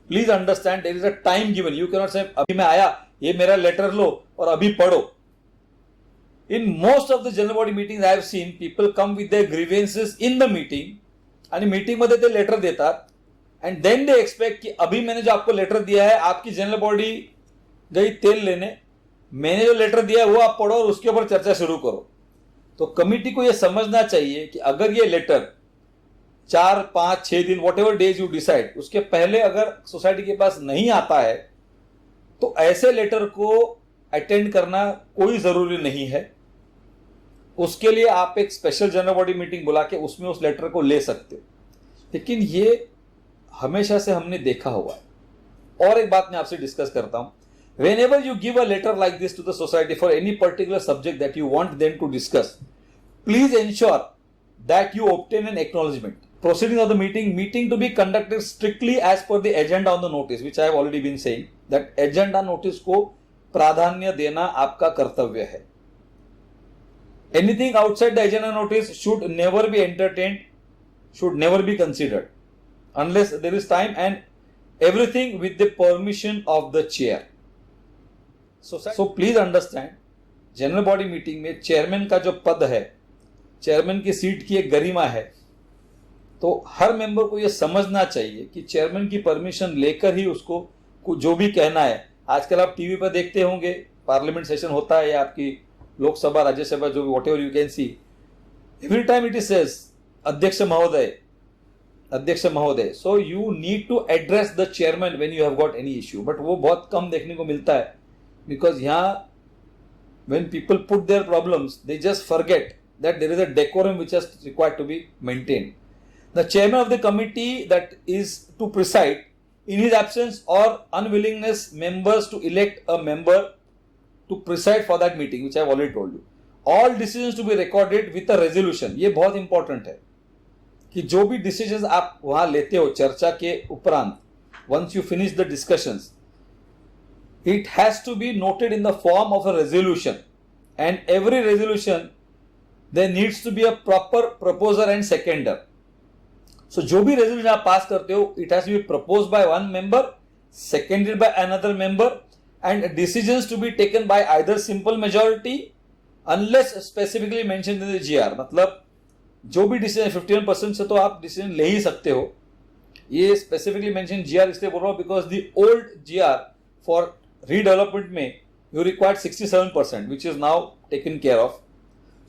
Speaker 1: please understand there is a time given. You can not say अभी मैं आया, ये मेरा लेटर लो और अभी पढ़ो. In most of the general body meetings I have seen, people come with their grievances in the meeting आणि मीटिंग मध्ये ते लेटर देतात and then they expect कि अभी मैंने जो आपको लेटर दिया है, आपकी जनरल बॉडी गई तेल लेने, मैंने जो लेटर दिया है वो आप पढ़ो और उसके ऊपर चर्चा शुरू करो. तो कमिटी को यह समझना चाहिए कि अगर ये लेटर 4, 5, 6 दिन whatever days you decide, उसके पहले अगर सोसाइटी के पास नहीं आता है तो ऐसे लेटर को अटेंड करना कोई जरूरी नहीं है. उसके लिए आप एक स्पेशल जनरल बॉडी मीटिंग बुला के उसमें उस लेटर को ले सकते हो. लेकिन ये हमेशा से हमने देखा हुआ है. और एक बात मैं आपसे डिस्कस करता हूं. Whenever you give a letter like this to the society for any particular subject that you want them to discuss, please ensure that you obtain an acknowledgement. Proceedings of the meeting to be conducted strictly as per the agenda on the notice, which I have already been saying, that agenda notice को प्राधान्य देना आपका कर्तव्य है. Anything outside the agenda notice should never be entertained, should never be considered, unless there is time, and everything with the permission of the chair. So please understand, general body meeting में chairman का जो पद है, chairman की seat की एक गरिमा है. तो हर मेंबर को यह समझना चाहिए कि चेयरमैन की परमिशन लेकर ही उसको जो भी कहना है. आजकल आप टीवी पर देखते होंगे, पार्लियामेंट सेशन होता है या आपकी लोकसभा राज्यसभा जो भी whatever you can see, every time it is says अध्यक्ष महोदय. So you need to address the chairman when you have got any issue. But वो बहुत कम देखने को मिलता है, बिकॉज यहाँ when people put their problems, they just forget that there is a decorum which is required to be maintained. The chairman of the committee that is to preside, in his absence or unwillingness, members to elect a member to preside for that meeting, which I have already told you. All decisions to be recorded with a resolution. ये बहुत important है कि जो भी decisions आप वहाँ लेते हो चर्चा के उपरांत, once you finish the discussions, it has to be noted in the form of a resolution, and every resolution there needs to be a proper proposer and seconder. So जो भी resolution आप पास करते हो, it has to be proposed by one member, seconded by another member, and decisions to be taken by either simple majority unless specifically mentioned in the GR. मतलब जो भी decision 51% से तो आप डिसीजन ले ही सकते हो. ये स्पेसिफिकली मेंशन GR इसलिए बोल रहा हूं because the old GR for redevelopment में you required 67%, which is now taken care of.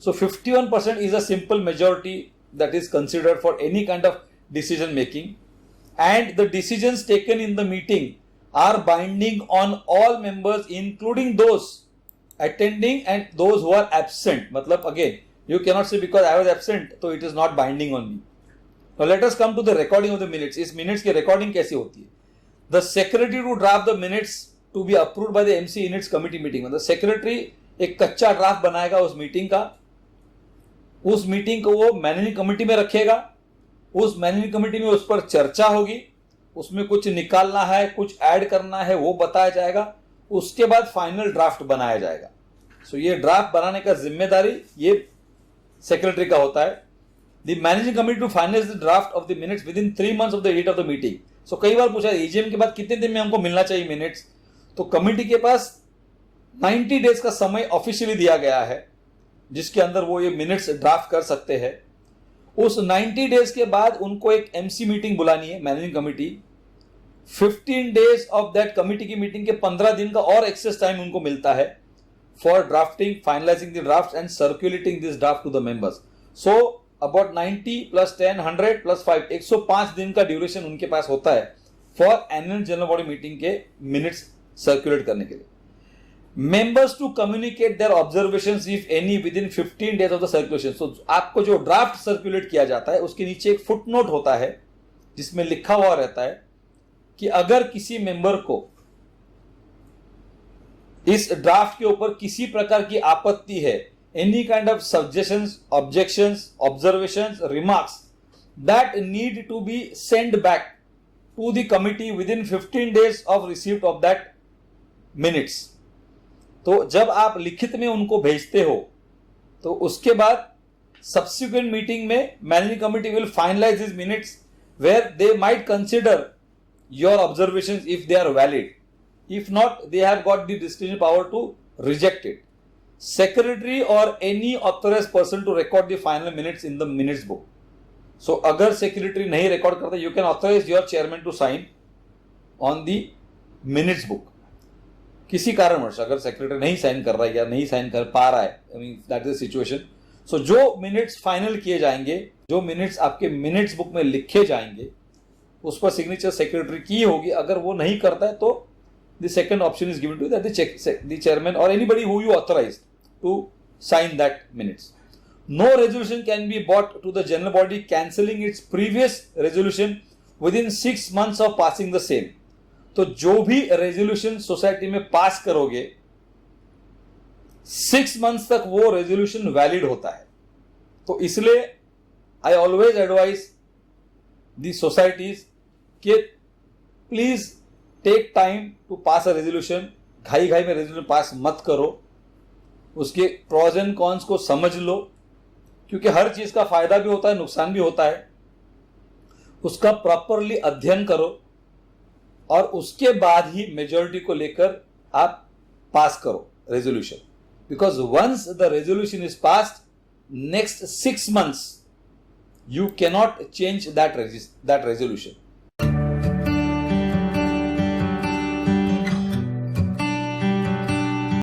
Speaker 1: So 51% is a simple majority that is considered for any kind of decision making, and the decisions taken in the meeting are binding on all members, including those attending and those who are absent. मतलब again, you cannot say because I was absent, so it is not binding on me. Now let us come to the recording of the minutes. इस minutes की recording कैसे होती है? The secretary to draft the minutes to be approved by the MC in its committee meeting. मतलब secretary एक कच्चा draft बनाएगा उस मीटिंग का, उस मीटिंग को वो मैनेजिंग कमेटी में रखेगा, उस मैनेजिंग कमेटी में उस पर चर्चा होगी, उसमें कुछ निकालना है, कुछ ऐड करना है, वो बताया जाएगा, उसके बाद फाइनल ड्राफ्ट बनाया जाएगा. सो ये ड्राफ्ट बनाने का जिम्मेदारी ये सेक्रेटरी का होता है. The managing committee to finalize the draft of the minutes within 3 months of the date of the meeting. सो कई बार पूछा एजीएम के बाद कितने दिन में हमको मिलना चाहिए मिनट्स, तो कमिटी के पास 90 डेज का समय ऑफिशियली दिया गया है जिसके अंदर वो ये मिनट्स ड्राफ्ट कर सकते हैं। उस 90 डेज के बाद उनको एक एमसी मीटिंग बुलानी है, managing committee. 15 days of that committee की मीटिंग के 15 दिन का और एक्सेस टाइम उनको मिलता है for drafting, finalizing the draft and circulating this draft to the members. So about 90 plus 10 100 plus 5 105 दिन का ड्यूरेशन उनके पास होता है for annual general body meeting के मिनट्स सर्कुलेट करने के लिए। Members to communicate their observations if any within 15 days of the circulation. So आपको जो ड्राफ्ट सर्कुलेट किया जाता है उसके नीचे एक फुटनोट होता है जिसमें लिखा हुआ रहता है कि अगर किसी मेंबर को इस ड्राफ्ट के ऊपर किसी प्रकार की आपत्ति है, any kind of suggestions, objections, observations, remarks that need to be send back to the committee within 15 days of received of that minutes. तो जब आप लिखित में उनको भेजते हो तो उसके बाद सब्सिक्वेंट मीटिंग में managing committee will finalise this minutes where they might consider your observations if they are valid, if not they have got the discretionary power to reject it. Secretary or any authorized person to record the final minutes in the minutes book. So अगर secretary नहीं record करता, you can authorize your chairman to sign on the minutes book. किसी कारणवश अगर secretary नहीं sign कर रहा है या नहीं साइन कर पा रहा है, I mean that is the situation. So जो minutes final किए जाएंगे, जो minutes आपके minutes book में लिखे जाएंगे, उस पर signature secretary की होगी। अगर वो नहीं करता है तो the second option is given to that the chairman or anybody who you authorized to sign that minutes. No resolution can be brought to the general body cancelling its previous resolution within 6 months of passing the same. तो जो भी resolution society में पास करोगे 6 months तक वो resolution valid होता है। तो इसलिए I always advise the societies कि please take time to pass a resolution. घाई घाई में रेजोल्यूशन पास मत करो, उसके प्रॉज एंड कॉन्स को समझ लो, क्योंकि हर चीज का फायदा भी होता है, नुकसान भी होता है। उसका प्रॉपरली अध्ययन करो और उसके बाद ही मेजॉरिटी को लेकर आप पास करो resolution, because once the resolution is passed next 6 months you cannot change that resolution.